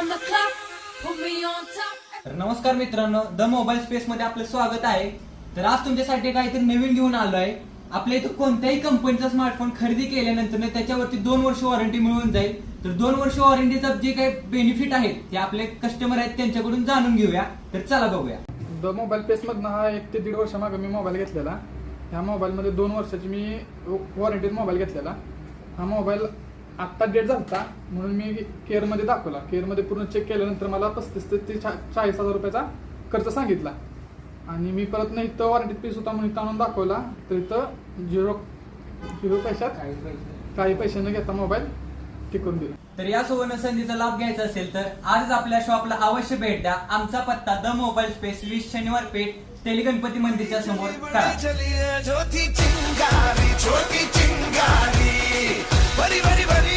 on the clock, put me on top. तर नमस्कार मित्रांनो, द मोबाईल स्पेस मध्ये आपलं स्वागत आहे. तर आज तुमच्यासाठी काहीतरी नवीन घेऊन आलोय. आपल्या इथं कोणत्याही कंपनीचा स्मार्टफोन खरेदी केल्यानंतर त्याच्यावरती 2 वर्ष वॉरंटी मिळून जाईल. तर 2 वर्ष वॉरंटीचा जे काही बेनिफिट आहेत ते आपले कस्टमर आहेत त्यांच्याकडून जाणून घेऊया. तर चला बघूया. द मोबाईल पेसमधनं हा 1 ते 1.5 वर्षामागे मी मोबाईल घेतलेला. ह्या मोबाईलमध्ये 2 वर्षाची मी वॉरंटीत मोबाईल घेतलेला. हा मोबाईल आत्ता डेट झाला म्हणून मी केअरमध्ये दाखवला. केअरमध्ये पूर्ण चेक केल्यानंतर मला 35 ते 40 हजार रुपयाचा खर्च सांगितला. आणि मी परत नाही इथं वॉरंटीत पीस होता म्हणून इथं आणून दाखवला तर इथं झिरो पैशात काही पैसे न घेता मोबाईल टिकून दिला. तर या सुवर्ण संधीचा लाभ घ्यायचा असेल तर आज आपल्या शॉपला अवश्य भेट द्या. आमचा पत्ता द मोबाईल स्पेस 20 शनिवार पेठ तेली गणपती मंदिरच्या समोर करा. छोटी चिंगारी बड़ी बड़ी बड़ी